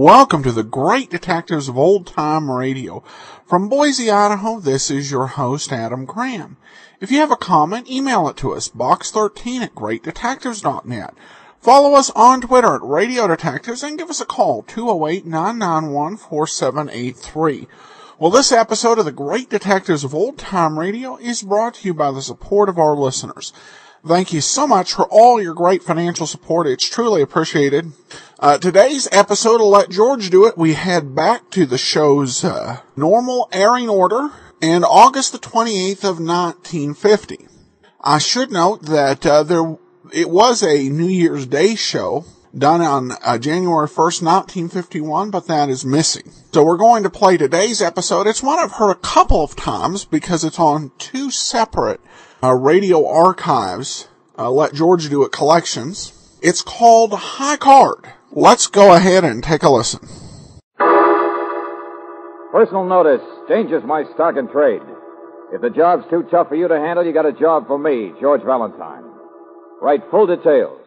Welcome to the Great Detectives of Old Time Radio. From Boise, Idaho, this is your host, Adam Graham. If you have a comment, email it to us, box13@greatdetectives.net. Follow us on Twitter at Radio Detectives and give us a call, 208-991-4783. Well, this episode of the Great Detectives of Old Time Radio is brought to you by the support of our listeners. Thank you so much for all your great financial support. It's truly appreciated. Today's episode will Let George Do It. We head back to the show's normal airing order and August the 28th of 1950. I should note that it was a New Year's Day show done on January 1st, 1951, but that is missing. So we're going to play today's episode. It's one I've heard a couple of times because it's on two separate radio archives, Let George Do It collections. It's called High Card. Let's go ahead and take a listen. Personal notice. Changes my stock and trade. If the job's too tough for you to handle, you got a job for me, George Valentine. Write full details.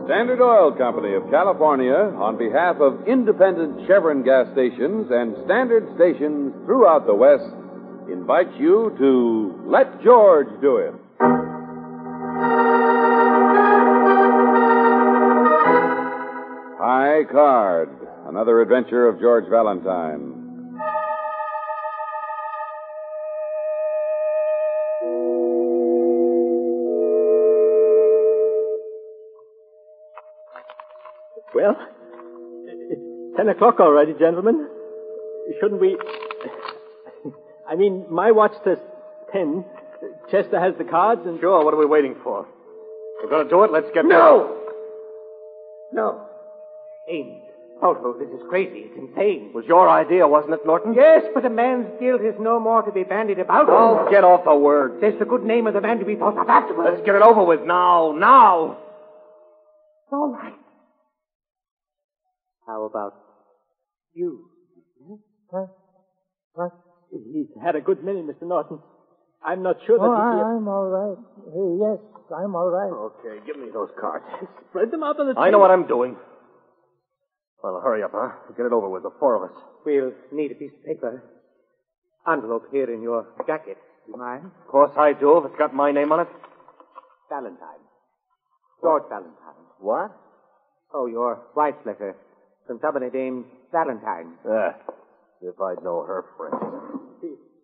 Standard Oil Company of California, on behalf of independent Chevron gas stations and Standard stations throughout the West, invites you to Let George Do It. High Card, another adventure of George Valentine. Well, it's 10 o'clock already, gentlemen. Shouldn't we... I mean, my watch says 10. Chester has the cards and... Sure, what are we waiting for? We're going to do it, let's get... No! Insane. Otto, this is crazy. It's insane. It was your idea, wasn't it, Norton? Yes, but a man's guilt is no more to be bandied about. Oh, get off the word. There's the good name of the man to be thought of afterwards. Let's get it over with now. All right. How about you? Huh? What? He's had a good many, Mr. Norton. I'm not sure that I'm all right. Yes, I'm all right. Okay, give me those cards. Spread them out on the table. I know what I'm doing. Well, hurry up, huh? Get it over with, the four of us. We'll need a piece of paper. Envelope here in your jacket. Do you mind? Of course I do, if it's got my name on it. Valentine. George Valentine. What? Oh, your wife's letter. From somebody named Valentine. If I'd know her friends.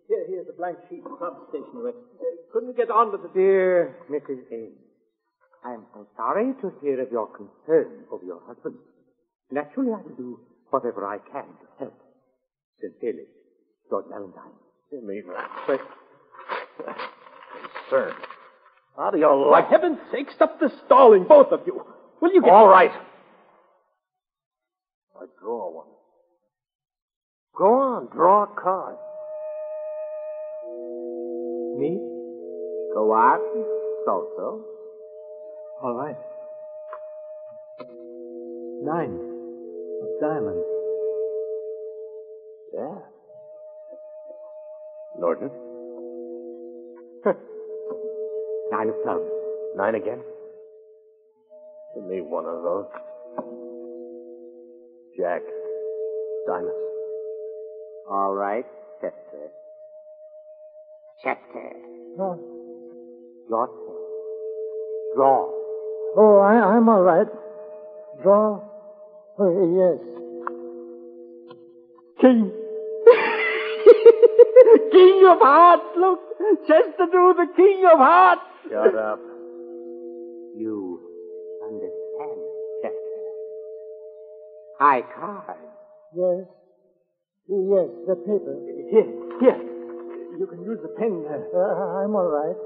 Here's a blank sheet from stationery. Couldn't get on with it. Dear Mrs. A, I am so sorry to hear of your concern over your husband. Naturally, I will do whatever I can to help. Sincerely, George Valentine. You mean that? But... Sir, how do you like... For heaven's sake, stop the stalling, both of you. Will you get... All right. I draw one. Go on, draw a card. Me? Go on. So. All right. 9 of diamonds. Yeah. Norton? 9 of clubs. 9 again? Give me one of those. Jack. Diamonds. All right, Chester. Huh? Your turn. Draw. Oh, I'm all right. Draw? Oh, yes. King. King of Hearts, look. Chester drew the King of Hearts. Shut up. You understand, Chester. High card. Yes. Yes, the paper. Here. You can use the pen. I'm all right.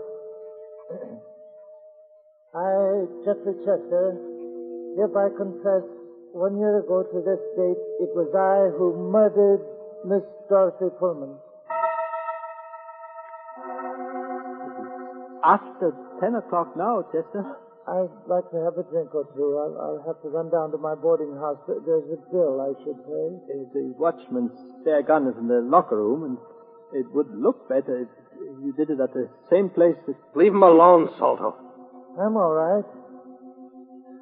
I, Jeffrey Chester, hereby confess 1 year ago to this date, it was I who murdered Miss Dorothy Pullman. After 10 o'clock now, Chester. I'd like to have a drink or two. I'll have to run down to my boarding house. There's a bill I should pay. The watchman's spare gun is in the locker room, and it would look better if you did it at the same place that... Leave him alone, Salto. I'm all right.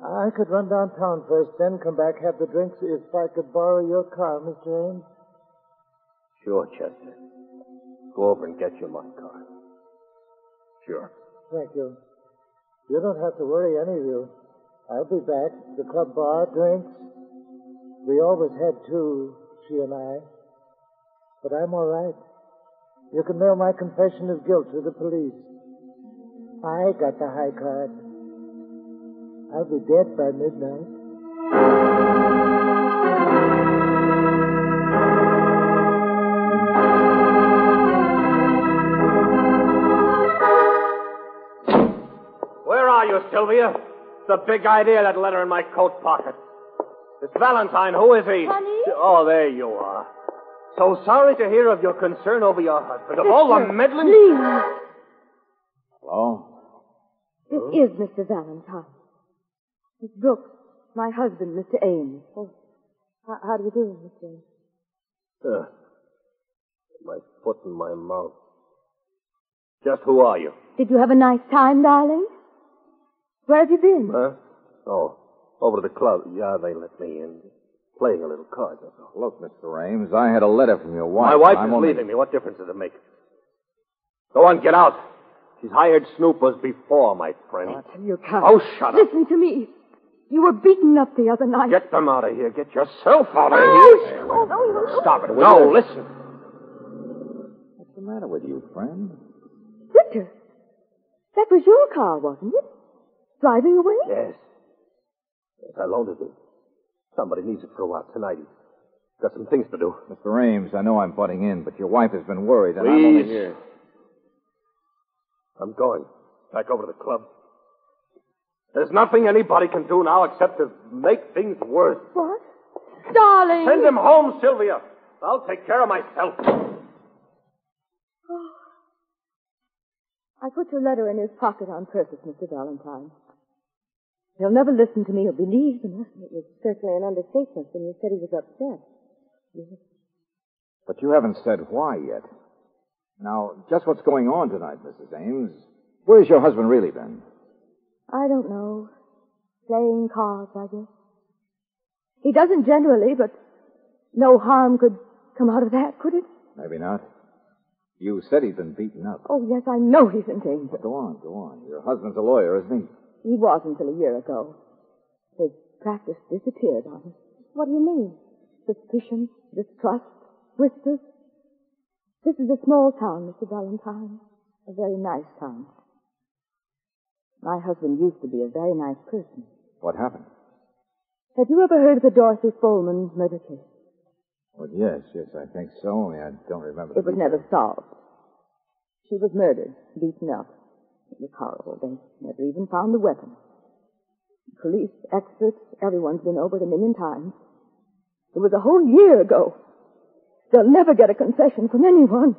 I could run downtown first, then come back, have the drinks, if I could borrow your car, Mr. Ames. Sure, Chester. Go over and get your money car. Sure. Thank you. You don't have to worry, any of you. I'll be back. The club bar, drinks. We always had two, she and I. But I'm all right. You can mail my confession of guilt to the police. I got the high card. I'll be dead by midnight. Where are you, Sylvia? The big idea, that letter in my coat pocket. Miss Valentine, who is he? Honey? Oh, there you are. So sorry to hear of your concern over your husband. Of all the meddling... Please. Hello? This is Mr. Valentine. Miss Brooks, my husband, Mr. Ames. Oh, how do you do, Mr. Ames? My foot in my mouth. Just who are you? Did you have a nice time, darling? Where have you been? Huh? Oh, over to the club. Yeah, they let me in. Playing a little cards, that's all. Look, Mr. Ames, I had a letter from your wife. My wife I'm is only... leaving me. What difference does it make? Go on, get out. She's hired snoopers before, my friend. You can't. Oh, shut up. Listen to me. You were beaten up the other night. Get them out of here. Get yourself out of Oh, here. oh, no. Stop it, will No, you? listen. What's the matter with you, friend? Victor, that was your car, wasn't it? Driving away? Yes. Yes, I loaned it. Somebody needs it for a while tonight. He's got some things to do. Mr. Ames, I know I'm butting in, but your wife has been worried, and I'm only Please. here. I'm going. Back over to the club. There's nothing anybody can do now except to make things worse. What? Darling! Send him home, Sylvia. I'll take care of myself. Oh. I put your letter in his pocket on purpose, Mr. Valentine. He'll never listen to me or believe me. It was certainly an understatement when you said he was upset. Yes. But you haven't said why yet. Now, just what's going on tonight, Mrs. Ames? Where's your husband really been? I don't know. Playing cards, I guess. He doesn't generally, but no harm could come out of that, could it? Maybe not. You said he'd been beaten up. Oh, yes, I know he's in danger. Go on. Your husband's a lawyer, isn't he? He was until a year ago. His practice disappeared on him. What do you mean? Suspicion, distrust, whispers. This is a small town, Mr. Valentine. A very nice town. My husband used to be a very nice person. What happened? Have you ever heard of the Dorothy Folman murder case? Well, yes, I think so. Only I don't remember. It was never solved. She was murdered, beaten up. It was horrible. They never even found the weapon. Police, experts, everyone's been over it 1,000,000 times. It was a whole year ago. They'll never get a confession from anyone.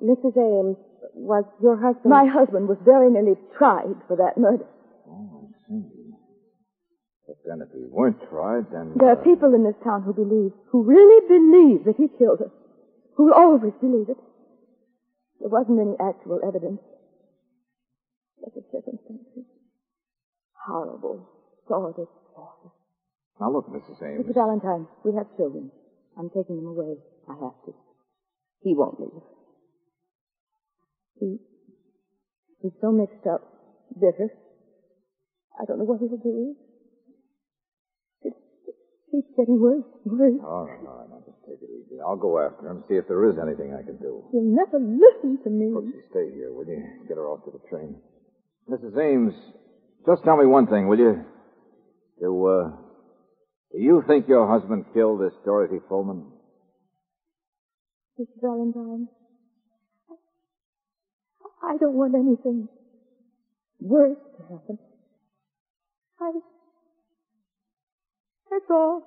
Mrs. Ames, was your husband... My husband was very nearly tried for that murder. Oh, I see. But then if he weren't tried, then... There are people in this town who really believe that he killed her. Who'll always believe it. There wasn't any actual evidence. But the circumstances. Horrible, sordid. Now look, Mrs. Ames. Mr. Valentine, we have children. I'm taking them away. I have to. He won't leave. He's so mixed up, bitter. I don't know what he'll do. It keeps getting worse and worse. All right, now just take it easy. I'll go after him, see if there is anything I can do. You'll never listen to me. Brooksy, stay here, will you? Get her off to the train. Mrs. Ames, just tell me one thing, will you? Do you think your husband killed this Dorothy Folman? Mr. Valentine, I don't want anything worse to happen. That's all.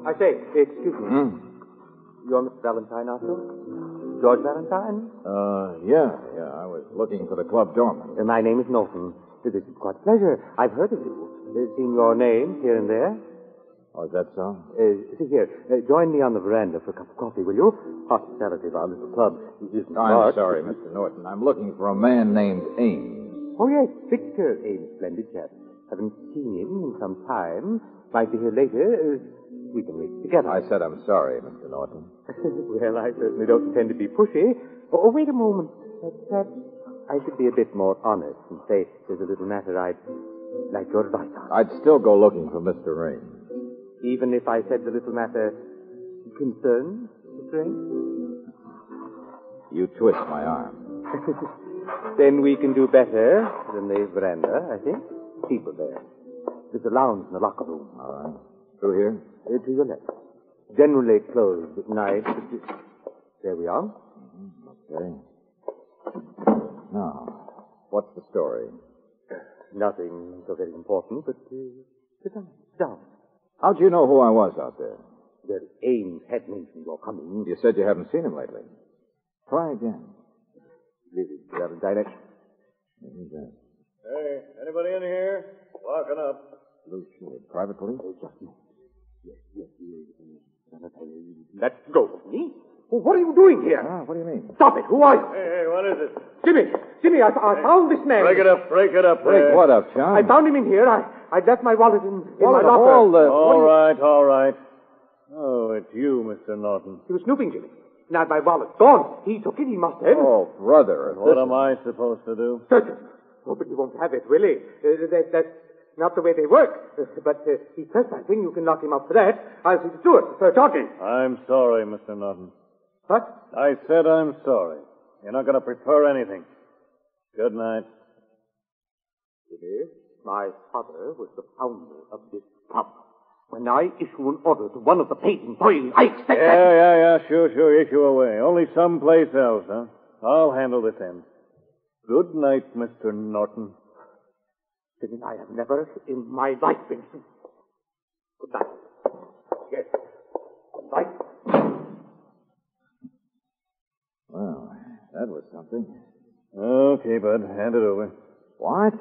I say, excuse me. You're Mr. Valentine, aren't you? George Valentine? Yeah. I was looking for the club doorman. My name is Norton. This is quite a pleasure. I've heard of you. Seen your name here and there. Oh, is that so? See here, join me on the veranda for a cup of coffee, will you? Hospitality of our little club isn't I'm much. sorry, Mr. Norton. I'm looking for a man named Ames. Oh, yes, Victor Ames, splendid chap. Haven't seen him in some time. Might be here later. We can read together. I said I'm sorry, Mr. Norton. Well, I certainly don't intend to be pushy. Oh, wait a moment. Perhaps I should be a bit more honest and say there's a little matter I'd like your advice on. I'd still go looking for Mr. Ames. Even if I said the little matter concerns Mr. Ames? You twist my arm. Then we can do better than the veranda, I think. People there. There's a lounge in the locker room. All right. Through here? To your left. Generally closed at night. There we are. Okay. Now, what's the story? Nothing so very important, but sit down. Sit down. How'd you know who I was out there? Well, Ames had mentioned your coming. You said you haven't seen him lately. Try again. Really, Valentine. Hey, anybody in here? Locking up. Blue shirt. Private police? Just a minute. Yes. Let go of me. Well, what are you doing here? What do you mean? Stop it. Who are you? Hey, what is it? Jimmy, I found this man. Break it up. Break what up, John? I found him in here. I'd left my wallet in my locker. All right. Oh, it's you, Mr. Norton. He was snooping, Jimmy. Now my wallet's gone. He took it. He must have. Oh, brother. What am I supposed to do? Search it. Oh, but you won't have it, will he? That's not the way they work. But he's trespassing. You can lock him up for that. I'll see to do it. Search Audrey. I'm sorry, Mr. Norton. What? I said I'm sorry. You're not going to prefer anything. Good night. Jimmy, my father was the founder of this club. When I issue an order to one of the paid employees, I expect that... Yeah, sure, issue away. Only someplace else, huh? I'll handle this end. Good night, Mr. Norton. Jimmy, I have never in my life been seen. Good night. Yes. Good night. Well, that was something. Okay, bud. Hand it over. What?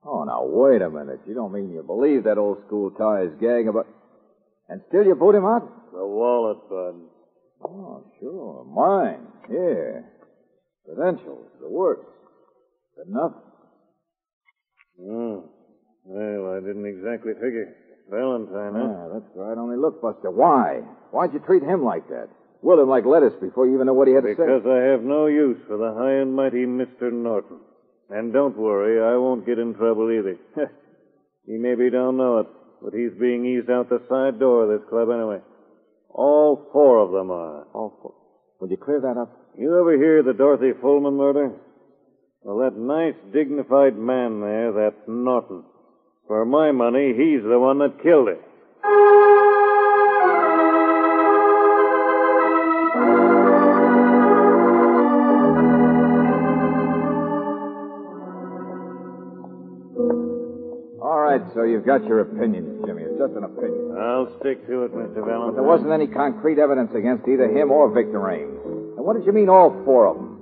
Oh, now, wait a minute. You don't mean you believe that old school tie's gag about... And still you boot him out? The wallet, bud. Oh, sure. Mine. Here. Credentials. The works. Enough? Oh. Well, I didn't exactly figure. Valentine, huh? Yeah, that's right. Only look, Buster. Why? Why'd you treat him like that? Will him like lettuce before you even know what he had to say? Because I have no use for the high and mighty Mr. Norton. And don't worry, I won't get in trouble either. He maybe don't know it, but he's being eased out the side door of this club anyway. All four of them are. All four? Will you clear that up? You ever hear of the Dorothy Fullman murder? Well, that nice, dignified man there, that Norton. For my money, he's the one that killed her. All right, so you've got your opinions, Jimmy. It's just an opinion. I'll stick to it, Mr. Valentine. But there wasn't any concrete evidence against either him or Victor Ames. And what did you mean, all four of them?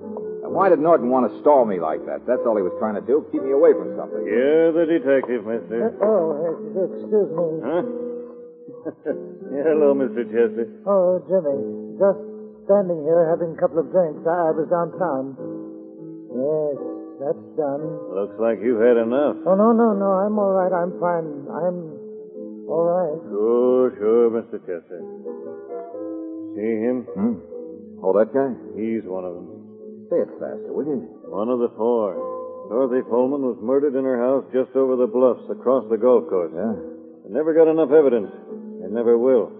And why did Norton want to stall me like that? That's all he was trying to do, keep me away from something. You're the detective, mister. Excuse me. Huh? Hello, Mr. Chester. Oh, Jimmy, just standing here having a couple of drinks. I was downtown. Yes, that's done. Looks like you've had enough. Oh, no, I'm all right. I'm fine. I'm all right. Sure, Mr. Chester. See him? Oh, that guy? He's one of them. Say it faster, will you? One of the four. Dorothy Fullman was murdered in her house just over the bluffs across the golf course. Yeah? They never got enough evidence. They never will.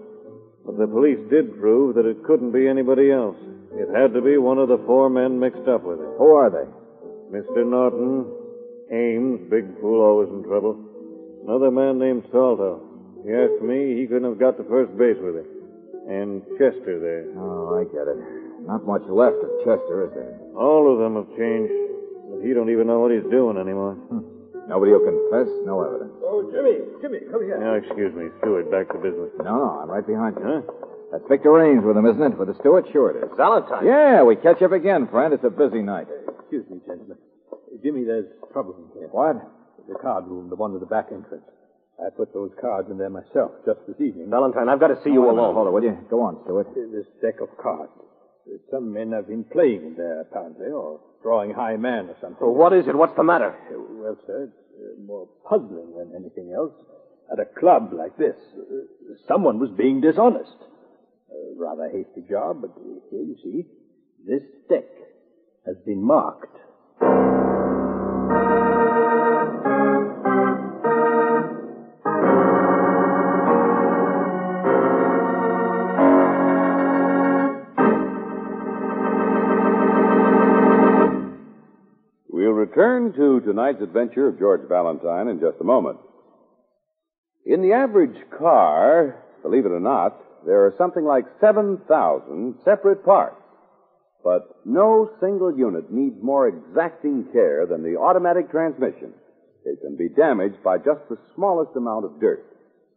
But the police did prove that it couldn't be anybody else. It had to be one of the four men mixed up with it. Who are they? Mr. Norton, Ames, big fool, always in trouble. Another man named Salto. He asked me, he couldn't have got to first base with her. And Chester there. Oh, I get it. Not much left of Chester, is there? All of them have changed. But he don't even know what he's doing anymore. Nobody will confess, no evidence. Oh, Jimmy, come here. Now, excuse me, Stewart, back to business. No, I'm right behind you. Huh? That's Victor Ames with him, isn't it? With the steward? Sure it is. Valentine. Yeah, we catch up again, friend. It's a busy night. Excuse me, gentlemen. Jimmy, there's trouble in here. What? The card room, the one with the back entrance. I put those cards in there myself just this evening. Valentine, I've got to see you alone. Hold it, will you? Go on, Stewart. This deck of cards. Some men have been playing in there, apparently, or drawing high man or something. Well, what is it? What's the matter? Well, sir, it's more puzzling than anything else. At a club like this, someone was being dishonest. A rather hasty job, but here you see, this deck has been marked. We'll return to tonight's adventure of George Valentine in just a moment. In the average car, believe it or not, there are something like 7,000 separate parts. But no single unit needs more exacting care than the automatic transmission. It can be damaged by just the smallest amount of dirt.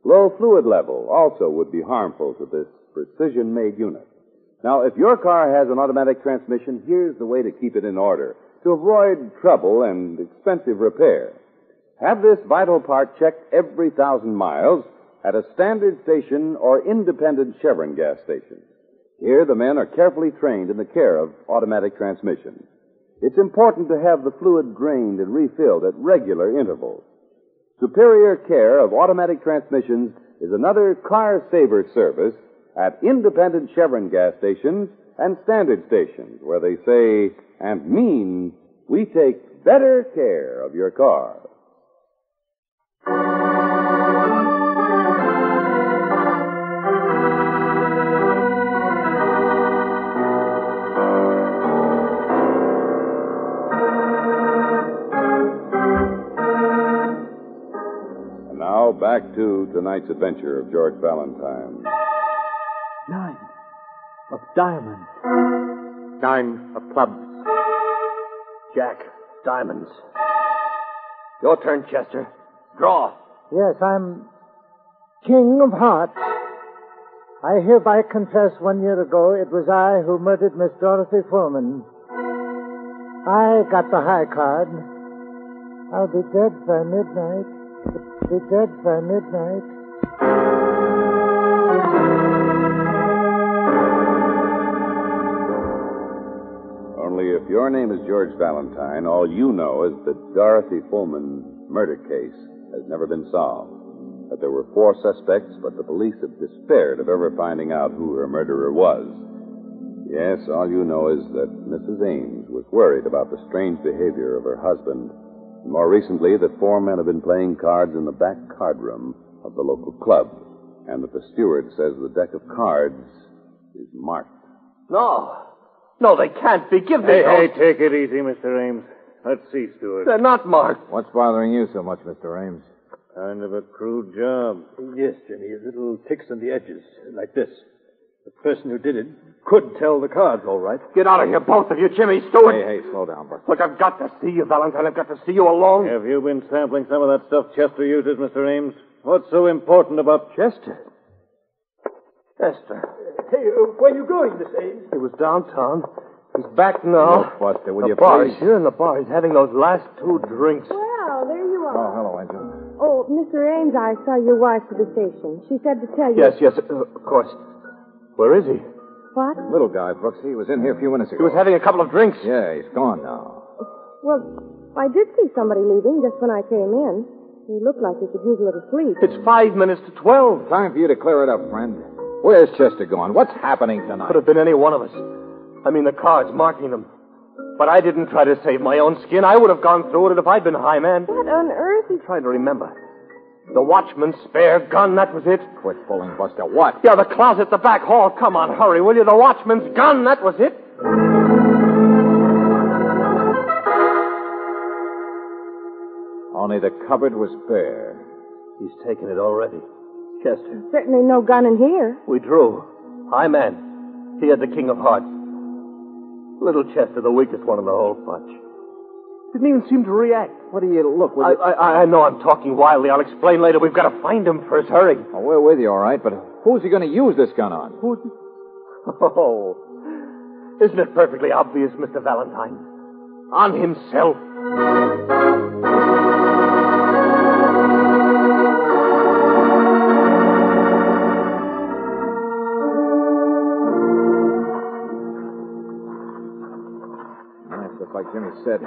Low fluid level also would be harmful to this precision-made unit. Now, if your car has an automatic transmission, here's the way to keep it in order, to avoid trouble and expensive repair. Have this vital part checked every 1,000 miles at a standard station or independent Chevron gas station. Here, the men are carefully trained in the care of automatic transmissions. It's important to have the fluid drained and refilled at regular intervals. Superior care of automatic transmissions is another car-saver service at independent Chevron gas stations and standard stations where they say and mean we take better care of your car. And now back to tonight's adventure of George Valentine. 9 of diamonds. 9 of clubs. Jack, diamonds. Your turn, Chester. Draw. Yes, I'm King of Hearts. I hereby confess 1 year ago it was I who murdered Miss Dorothy Fullman. I got the high card. I'll be dead by midnight. Be dead by midnight. Only if your name is George Valentine, all you know is that Dorothy Fullman murder case has never been solved. That there were 4 suspects, but the police have despaired of ever finding out who her murderer was. Yes, all you know is that Mrs. Ames was worried about the strange behavior of her husband. And more recently, that 4 men have been playing cards in the back card room of the local club. And that the steward says the deck of cards is marked. No, they can't be. Give me Hey, those. take it easy, Mr. Ames. Let's see, Stewart. They're not marked. What's bothering you so much, Mr. Ames? Kind of a crude job. Yes, Jimmy, little ticks on the edges, like this. The person who did it could tell the cards, all right. Get out of here, both of you, Jimmy Stewart. Hey, slow down, Buster. Look, I've got to see you, Valentine. I've got to see you alone. Have you been sampling some of that stuff Chester uses, Mr. Ames? What's so important about Chester. Chester. Hey, where are you going, Miss Ames? He was downtown. He's back now. Look, Buster, will the you bar. please? He's here in the bar. He's having those last 2 drinks. Well, there you Oh, are. hello, Angel. Oh, Mr. Ames, I saw your wife at the station. She said to tell you. Yes, of course. Where is he? What? Little guy, Brooks. He was in here a few minutes ago. He was having a couple of drinks. Yeah, he's gone now. Well, I did see somebody leaving just when I came in. He looked like he could use a little sleep. It's 5 minutes to 12. Time for you to clear it up, friend. Where's Chester going? What's happening tonight? Could have been any one of us. I mean, the cards marking them. But I didn't try to save my own skin. I would have gone through it if I'd been high man. What on earth? I'm trying to remember. The watchman's spare gun, that was it. Quit fooling, Buster. What? Yeah, the closet, the back hall. Come on, hurry, will you? The watchman's gun, that was it. Only the cupboard was bare. He's taken it already. Chester. Certainly no gun in here. We drew. High man. He had the King of Hearts. Little Chester, the weakest one of the whole bunch. Didn't even seem to react. What do you look? I know I'm talking wildly. I'll explain later. We've got to find him first. Hurry. Oh, we're with you, all right, but who's he going to use this gun on? Oh, isn't it perfectly obvious, Mr. Valentine? On himself. Just like Jimmy said.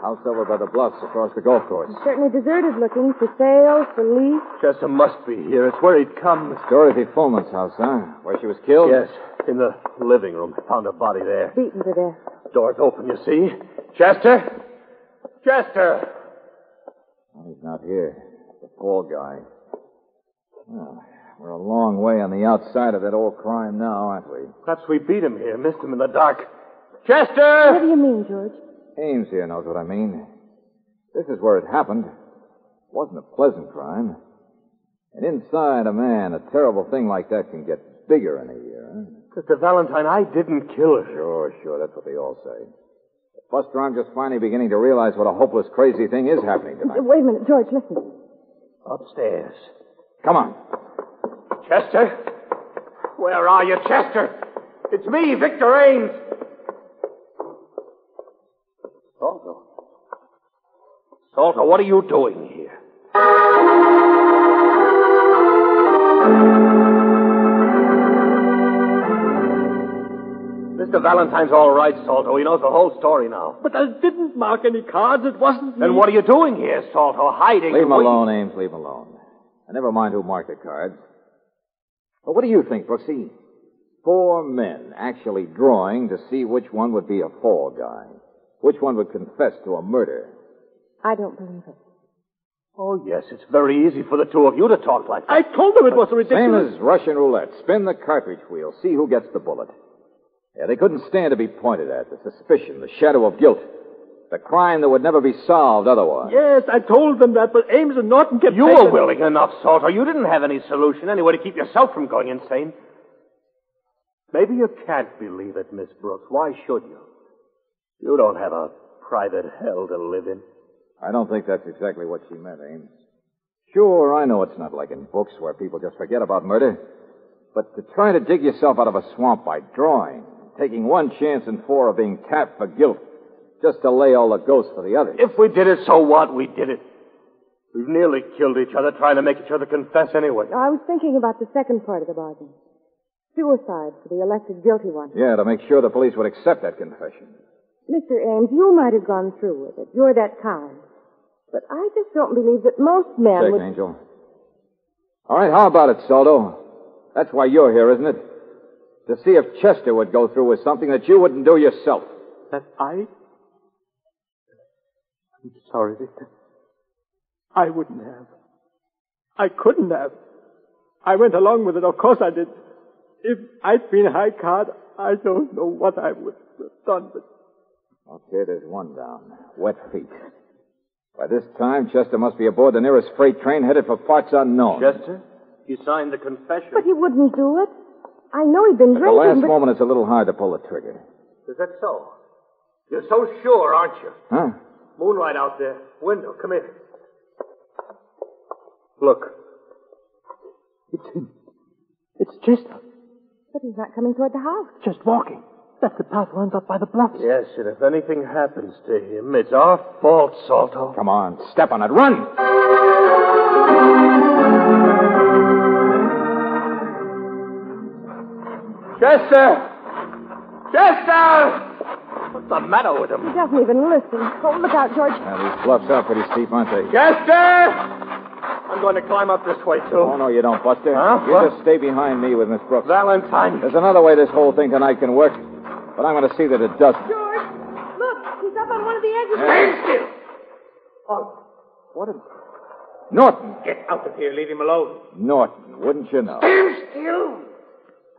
House over by the bluffs across the golf course. It's certainly deserted looking. For sale, for lease. Chester must be here. It's where he'd come. Dorothy Fulman's house, huh? Where she was killed? Yes, in the living room. Found her body there. Beaten to death. Door's open, you see. Chester? Chester! Well, he's not here. The fall guy. Well, we're a long way on the outside of that old crime now, aren't we? Perhaps we beat him here, missed him in the dark. Chester! What do you mean, George? Ames here knows what I mean. This is where it happened. It wasn't a pleasant crime. And inside a man, a terrible thing like that can get bigger in a year. Huh? Mr. Valentine, I didn't kill her. Sure. That's what they all say. But Buster, I'm just finally beginning to realize what a hopeless, crazy thing is happening tonight. Wait a minute, George, listen. Upstairs. Come on. Chester? Where are you, Chester? It's me, Victor Ames. Salter, what are you doing here? Mr. Valentine's all right, Salto. He knows the whole story now. But I didn't mark any cards. It wasn't me. Then what are you doing here, Salto? Hiding? Leave him alone, Ames. Leave him alone. And never mind who marked the cards. But what do you think, Brooksy? 4 men actually drawing to see which one would be a fall guy. Which one would confess to a murder. I don't believe it. Oh, yes, it's very easy for the two of you to talk like that. I told them it was ridiculous. Same as Russian roulette. Spin the cartridge wheel. See who gets the bullet. Yeah, they couldn't stand to be pointed at. The suspicion, the shadow of guilt. The crime that would never be solved otherwise. Yes, I told them that, but Ames and Norton kept You saying were willing enough, Salter. You didn't have any solution anyway to keep yourself from going insane. Maybe you can't believe it, Miss Brooks. Why should you? You don't have a private hell to live in. I don't think that's exactly what she meant, Ames. Sure, I know it's not like in books where people just forget about murder. But to try to dig yourself out of a swamp by drawing, taking 1 chance in 4 of being tapped for guilt, just to lay all the ghosts for the others. If we did it, so what? We did it. We've nearly killed each other trying to make each other confess anyway. I was thinking about the second part of the bargain. Suicide for the elected guilty one. Yeah, to make sure the police would accept that confession. Mr. Ames, you might have gone through with it. You're that kind. But I just don't believe that most men Check, would... Angel. All right, how about it, Soldo? That's why you're here, isn't it? To see if Chester would go through with something that you wouldn't do yourself. that I'm sorry, Victor. I wouldn't have. I couldn't have. I went along with it. Of course I did. If I'd been high card, I don't know what I would have done, but... Okay, there's one down. Wet feet. By this time, Chester must be aboard the nearest freight train headed for parts unknown. Chester? He signed the confession. But he wouldn't do it. I know he'd been At the drinking, last but... moment, it's a little hard to pull the trigger. Is that so? You're so sure, aren't you? Huh? Moonlight out there. Window, come here. Look. It's him. It's Chester. But he's not coming toward the house. Just walking. That's the path runs up by the bluffs. Yes, and if anything happens to him, it's our fault, Salto. Come on, step on it. Run! Chester! Chester! What's the matter with him? He doesn't even listen. Oh, look out, George. Now, these bluffs are pretty steep, aren't they? Chester! I'm going to climb up this way, too. Oh, no, you don't, Buster. Huh? You What? just stay behind me with Miss Brooks. Valentine. There's another way this whole thing tonight can work, but I'm going to see that it doesn't. George, look. He's up on one of the edges. Stand still. Oh, What a... Norton! get out of here. Leave him alone. Norton, wouldn't you know? Stand still.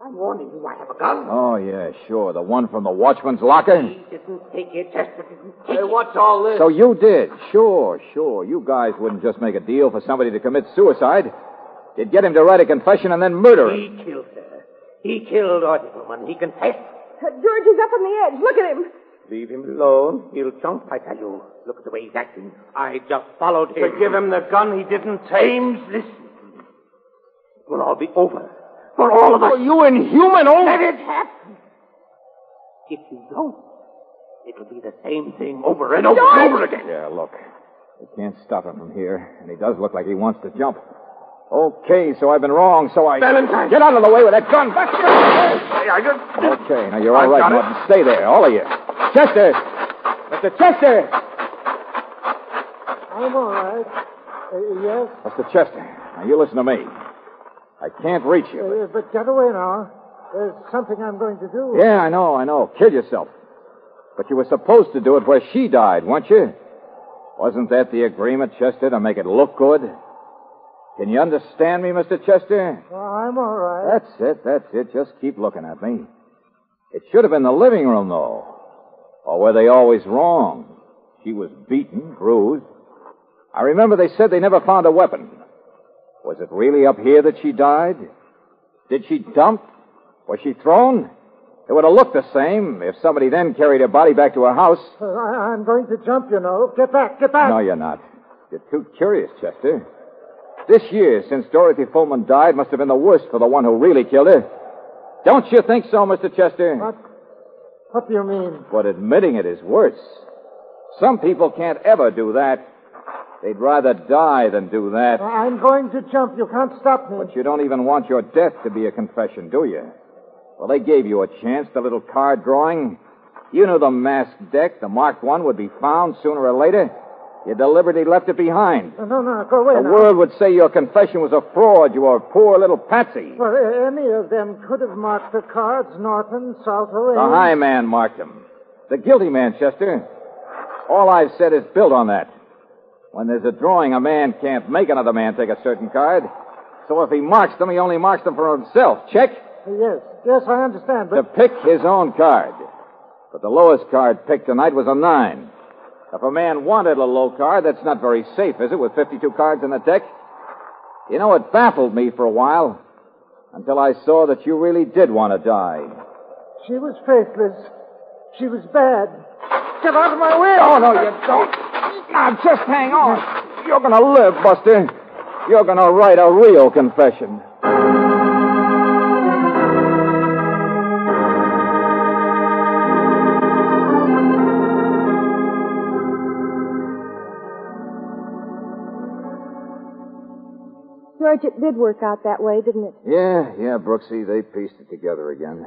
I'm warning you, I have a gun. Oh, yeah, sure. The one from the watchman's locker? He didn't take it, Chester didn't take Hey, what's all this? So you did. Sure. You guys wouldn't just make a deal for somebody to commit suicide. You'd get him to write a confession and then murder him. He killed her. He killed Audubon. He confessed. George is up on the edge. Look at him. Leave him alone. He'll jump, I tell you. Look at the way he's acting. I just followed him. To give him the gun he didn't take. James, listen. It will all be over. For all of us. Oh, you inhuman old... Let it happen. If you don't, it'll be the same thing over and over and over again. Yeah, look. We can't stop him from here, and he does look like he wants to jump. Okay, so I've been wrong, so I... Valentine! Get out of the way with that gun! Okay, now you're all right, Norton. Stay there, all of you. Chester! Mr. Chester! I'm all right. Yes? Mr. Chester, now you listen to me. I can't reach you. But get away now. There's something I'm going to do. Yeah, I know. Kill yourself. But you were supposed to do it where she died, weren't you? Wasn't that the agreement, Chester, to make it look good? Can you understand me, Mr. Chester? Well, I'm all right. That's it. Just keep looking at me. It should have been the living room, though. Or were they always wrong? She was beaten, bruised. I remember they said they never found a weapon. Was it really up here that she died? Did she dump? Was she thrown? It would have looked the same if somebody then carried her body back to her house. I'm going to jump, you know. Get back. No, you're not. You're too curious, Chester. This year, since Dorothy Fullman died, must have been the worst for the one who really killed her. Don't you think so, Mr. Chester? What do you mean? But admitting it is worse. Some people can't ever do that. They'd rather die than do that. I'm going to jump. You can't stop me. But you don't even want your death to be a confession, do you? Well, they gave you a chance, the little card drawing. You knew the masked deck, the marked one, would be found sooner or later. You deliberately left it behind. No, go away The now. world would say your confession was a fraud. You were a poor little patsy. Well, any of them could have marked the cards, Norton, Salter, The high man marked them. The guilty man, Chester. All I've said is built on that. When there's a drawing, a man can't make another man take a certain card. So if he marks them, he only marks them for himself. Check? Yes, I understand, but... To pick his own card. But the lowest card picked tonight was a 9. If a man wanted a low card, that's not very safe, is it, with 52 cards in the deck? You know, it baffled me for a while, until I saw that you really did want to die. She was faithless. She was bad. Get out of my way! Oh, no, you don't. Now, just hang on. You're going to live, Buster. You're going to write a real confession. George, it did work out that way, didn't it? Yeah, Brooksy, they pieced it together again.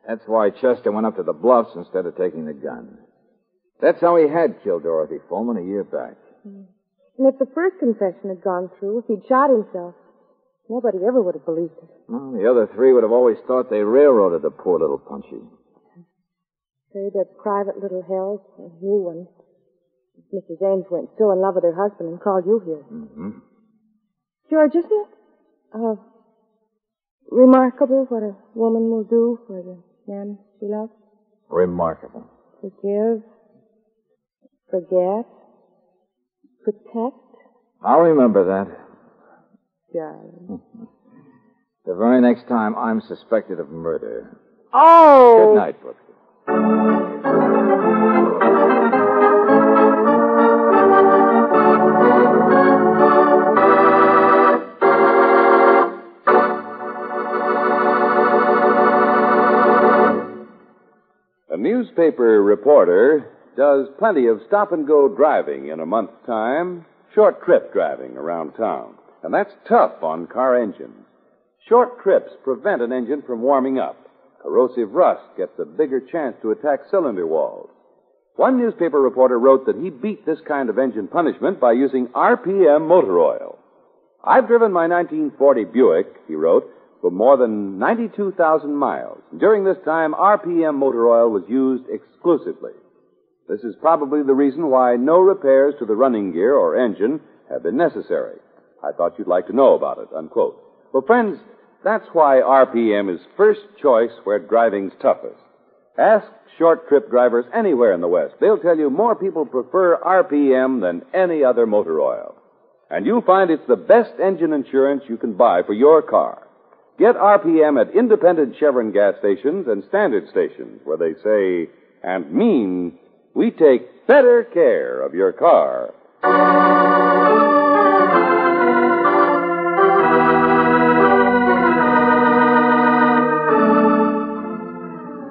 That's why Chester went up to the bluffs instead of taking the gun. That's how he had killed Dorothy Fullman a year back. And if the first confession had gone through, if he'd shot himself, nobody ever would have believed it. Well, the other 3 would have always thought they railroaded the poor little Punchy. Say that private little hell, a new one. Mrs. Ames went so in love with her husband and called you here. Mm-hmm. George, isn't it remarkable what a woman will do for the man she loves? Remarkable. Forgive, forget, protect. I'll remember that. Darling. The very next time I'm suspected of murder. Oh! Good night, Brooksy. A newspaper reporter does plenty of stop-and-go driving in a month's time, short trip driving around town. And that's tough on car engines. Short trips prevent an engine from warming up. Corrosive rust gets a bigger chance to attack cylinder walls. One newspaper reporter wrote that he beat this kind of engine punishment by using RPM motor oil. I've driven my 1940 Buick, he wrote, for more than 92,000 miles. During this time, RPM motor oil was used exclusively. This is probably the reason why no repairs to the running gear or engine have been necessary. I thought you'd like to know about it, unquote. Well, friends, that's why RPM is first choice where driving's toughest. Ask short trip drivers anywhere in the West. They'll tell you more people prefer RPM than any other motor oil. And you'll find it's the best engine insurance you can buy for your car. Get RPM at independent Chevron gas stations and standard stations where they say, and means we take better care of your car.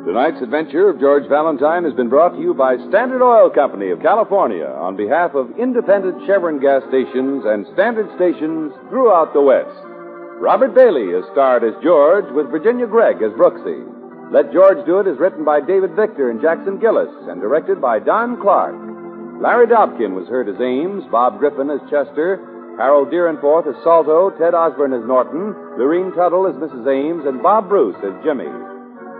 Tonight's adventure of George Valentine has been brought to you by Standard Oil Company of California on behalf of independent Chevron gas stations and Standard stations throughout the West. Robert Bailey is starred as George with Virginia Gregg as Brooksy. Let George Do It is written by David Victor and Jackson Gillis and directed by Don Clark. Larry Dobkin was heard as Ames, Bob Griffin as Chester, Harold Deerenforth as Salto, Ted Osborne as Norton, Lorene Tuttle as Mrs. Ames, and Bob Bruce as Jimmy.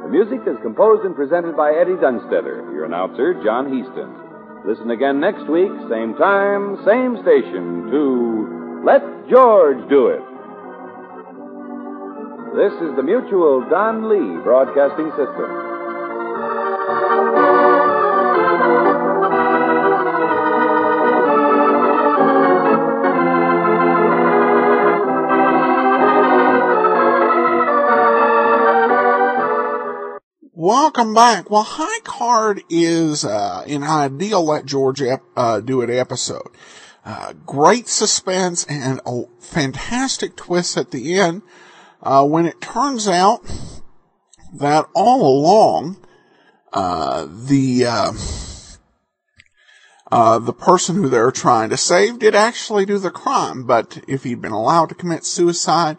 The music is composed and presented by Eddie Dunstetter, your announcer, John Heaston. Listen again next week, same time, same station, to Let George Do It. This is the Mutual Don Lee Broadcasting System. Welcome back. Well, High Card is an ideal Let George Do It episode. Great suspense and a fantastic twist at the end when it turns out that all along the person who they're trying to save did actually do the crime, but if he'd been allowed to commit suicide,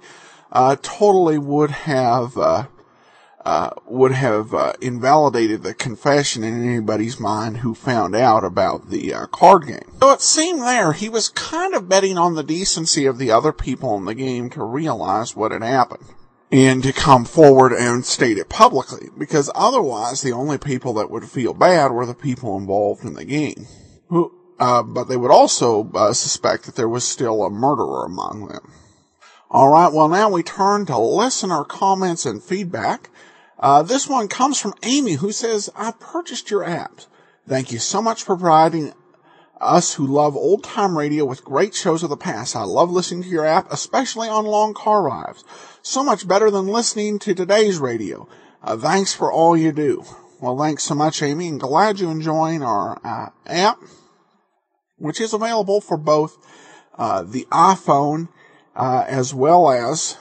totally would have invalidated the confession in anybody's mind who found out about the card game. So it seemed there he was kind of betting on the decency of the other people in the game to realize what had happened and to come forward and state it publicly, because otherwise the only people that would feel bad were the people involved in the game. But they would also suspect that there was still a murderer among them. All right, well, now we turn to listener comments and feedback. This one comes from Amy, who says, I purchased your apps. Thank you so much for providing us who love old-time radio with great shows of the past. I love listening to your app, especially on long car rides. So much better than listening to today's radio. Thanks for all you do. Well, thanks so much, Amy, and glad you're enjoying our app, which is available for both the iPhone as well as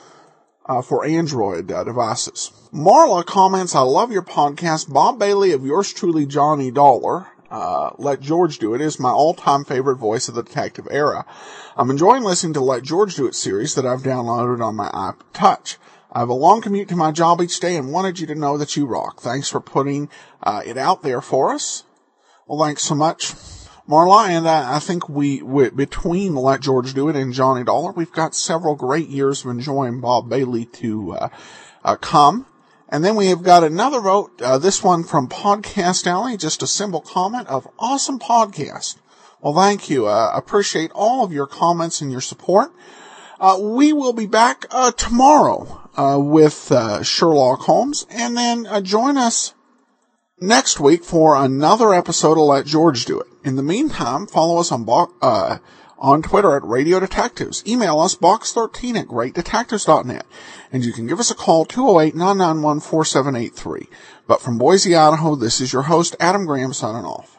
for Android devices. Marla comments, I love your podcast. Bob Bailey of yours truly, Johnny Dollar, Let George Do It, is my all-time favorite voice of the detective era. I'm enjoying listening to Let George Do It series that I've downloaded on my iTouch. I have a long commute to my job each day and wanted you to know that you rock. Thanks for putting it out there for us. Well, thanks so much, Marla, and I think we between Let George Do It and Johnny Dollar, we've got several great years of enjoying Bob Bailey to come. And then we have got another vote, this one from Podcast Alley, just a simple comment of awesome podcast. Well, thank you. Appreciate all of your comments and your support. We will be back tomorrow with Sherlock Holmes, and then join us next week for another episode of Let George Do It. In the meantime, follow us on Twitter at Radio Detectives. Email us box13@greatdetectives.net. And you can give us a call, 208-991-4783. But from Boise, Idaho, this is your host, Adam Graham, signing off.